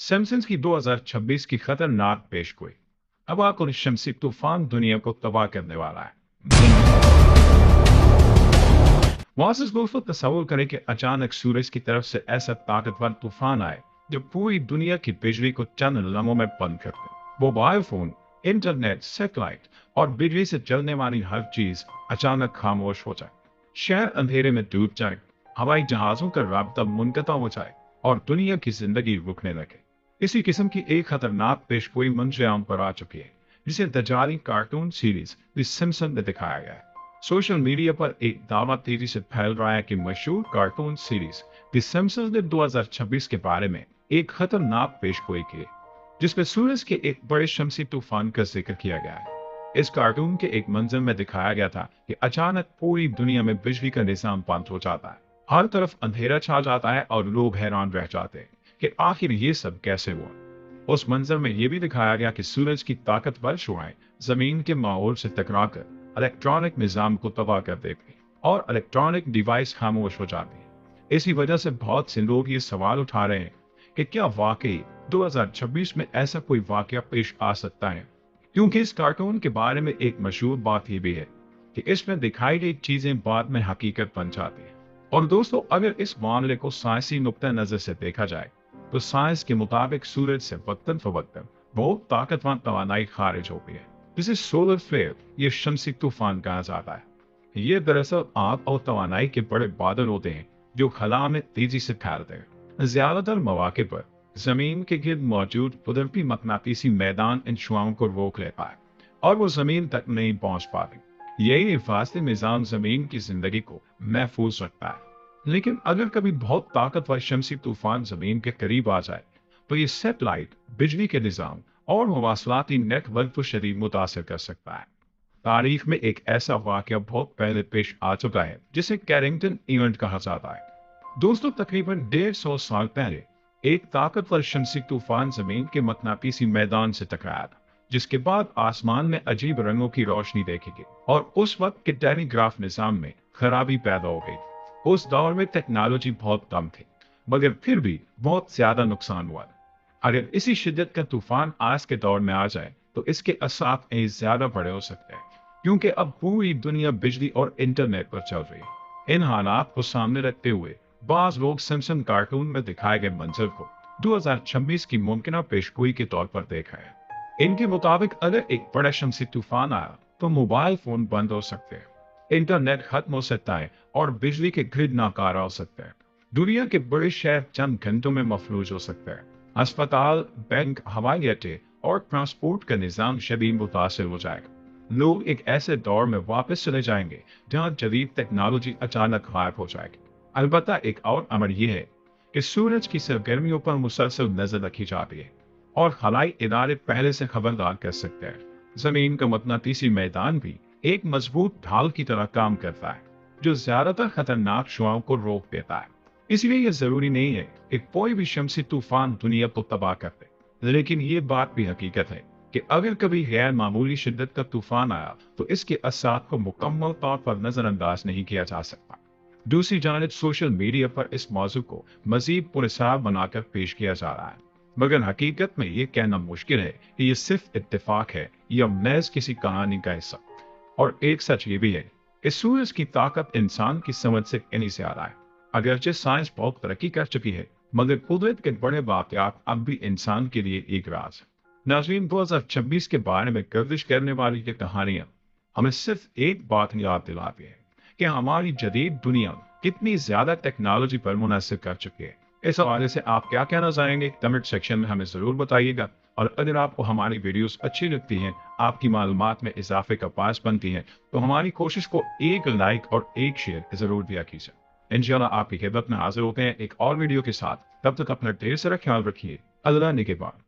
Samsung की 2026 की खतरनाक पेशगोई। अब आकर शमसी तूफान दुनिया को तबाह करने वाला है। मुआज़िज़ दोस्तों, तसव्वुर करें कि अचानक सूरज की तरफ से ऐसा ताकतवर तूफान आए जो पूरी दुनिया की बिजली को चंद लम्हों में बंद कर दे। मोबाइल फोन, इंटरनेट, सैटेलाइट और बिजली से चलने वाली हर चीज अचानक खामोश हो जाए। शहर अंधेरे में डूब जाए, हवाई जहाजों का राब्ता मुनक़ता हो जाए और दुनिया की जिंदगी रुकने लगे। इसी किस्म की एक खतरनाक पेशगोई मंजर-ए-आम पर आ चुकी है, जिसे दजाली कार्टून सीरीज द सिम्पसंस में दिखाया गया है। सोशल मीडिया पर एक दावा तेजी से फैल रहा है कि मशहूर कार्टून सीरीज द सिम्पसंस ने 2026 के बारे में एक खतरनाक पेशगोई की, जिसमें सूरज के एक बड़े शमसी तूफान का जिक्र किया गया है। इस कार्टून के एक मंजर में दिखाया गया था कि अचानक पूरी दुनिया में बिजली का निजाम बंद हो जाता है, हर तरफ अंधेरा छा जाता है और लोग हैरान रह जाते हैं कि आखिर ये सब कैसे हुआ। उस मंजर में यह भी दिखाया गया कि सूरज की ताकतवर शुआएं जमीन के माहौल से टकराकर इलेक्ट्रॉनिक निजाम को तबाह कर देती और इलेक्ट्रॉनिक डिवाइस खामोश हो जाती है। इसी वजह से बहुत से लोग ये सवाल उठा रहे हैं कि क्या वाकई 2026 में ऐसा कोई वाकया पेश आ सकता है, क्योंकि इस कार्टून के बारे में एक मशहूर बात यह भी है कि इसमें दिखाई गई चीजें बाद में हकीकत बन जाती है। और दोस्तों, अगर इस मामले को साइंसी नुक्ता नजर से देखा जाए तो साइंस के मुताबिक सूरज से वक्तन फवक्तन बहुत ताकतवर तवानाई खारिज होती है, जिसे सोलर फ्लेयर या शमसी तूफान कहा जाता है। ये दरअसल आग और तवानाई के बड़े बादल होते हैं जो खला में तेजी से फैलते हैं। ज्यादातर मौके पर जमीन के गिर्द मौजूद कुदरती मकनातीसी मैदान इन शुआओं को रोक लेता है और वो जमीन तक नहीं पहुंच पाती। यही हिफाजती निजाम जमीन की जिंदगी को महफूज रखता है। लेकिन अगर कभी बहुत ताकतवर शमसी तूफान जमीन के करीब आ जाए तो ये सैटेलाइट, बिजली के निजाम और मवासलाती नेटवर्क को शदीद मुतासर कर सकता है। तारीख में एक ऐसा वाकया बहुत पहले पेश आ चुका है जिसे कैरिंगटन इवेंट कहा जाता है। दोस्तों, तकरीबन 150 साल पहले एक ताकतवर शमसी तूफान जमीन के मकनातीसी मैदान से टकराया था, जिसके बाद आसमान में अजीब रंगों की रोशनी देखी गई और उस वक्त के टेलीग्राफ निजाम में खराबी पैदा हो गई। उस दौर में टेक्नोलॉजी बहुत कम थी, मगर फिर भी बहुत ज्यादा नुकसान हुआ। अगर इसी शिद्दत का तूफान आज के दौर में आ जाए तो इसके असर ज्यादा बड़े हो सकते हैं, क्योंकि अब पूरी दुनिया बिजली और इंटरनेट पर चल रही है। इन हालात को सामने रखते हुए बाज लोग सिम्पसन कार्टून में दिखाए गए मंजर को 2026 की मुमकिन पेशगोई के तौर पर देखा है। इनके मुताबिक अगर एक बड़ा शमसी तूफान आया तो मोबाइल फोन बंद हो सकते हैं, इंटरनेट खत्म हो सकता है और बिजली के ग्रिड नाकारा हो सकते हैं। दुनिया के बड़े शहर चंद घंटों में मफलूज हो सकते हैं। अस्पताल, बैंक, हवाई अड्डे और ट्रांसपोर्ट का निजाम शदीद मुतासर हो जाएगा। लोग एक ऐसे दौर में वापस चले जाएंगे जहां जदीद टेक्नोलॉजी अचानक गायब हो जाएगी। अलबत्ता एक और अमर यह है कि सूरज की सरगर्मियों पर मुसलसल नजर रखी जाती है और हवाई इदारे पहले से खबरदार कर सकते हैं। जमीन का मकनातीसी मैदान भी एक मजबूत ढाल की तरह काम करता है जो ज्यादातर खतरनाक शुआओं को रोक देता है। इसलिए यह जरूरी नहीं है कि कोई भी शमसी तूफान दुनिया को तबाह कर दे, लेकिन ये बात भी हकीकत है कि अगर कभी गैर मामूली शिद्दत का तूफान आया तो इसके असर को मुकम्मल तौर पर नजरअंदाज नहीं किया जा सकता। दूसरी जानिब सोशल मीडिया पर इस मौजू को मजीद पुरस्कार बनाकर पेश किया जा रहा है, मगर हकीकत में यह कहना मुश्किल है कि यह सिर्फ इत्तेफाक है या महज किसी कहानी का हिस्सा। और एक सच ये भी है कि सूरज की ताकत इंसान की समझ से कहीं से आ रहा है। अगरचे साइंस बहुत तरक्की कर चुकी है, मगर कुदरत के बड़े वाकयात अब भी इंसान के लिए एक राज है। नाज़रीन, 2026 के बारे में गर्दिश करने वाली ये कहानियां हमें सिर्फ एक बात याद दिलाती है कि हमारी जदीद दुनिया कितनी ज्यादा टेक्नोलॉजी पर मुनहसर कर चुकी है। इस हवाले से आप क्या कहना चाहेंगे, कमेंट सेक्शन में हमें जरूर बताइएगा। और अगर आपको हमारी वीडियोस अच्छी लगती हैं, आपकी मालूमात में इजाफे का बायस बनती हैं, तो हमारी कोशिश को एक लाइक और एक शेयर जरूर दिया कीजिए। इंशाल्लाह आपकी खिदमत में हाजिर होते हैं एक और वीडियो के साथ। तब तक अपना ढेर सारा ख्याल रखिए। अल्लाह निगहबान।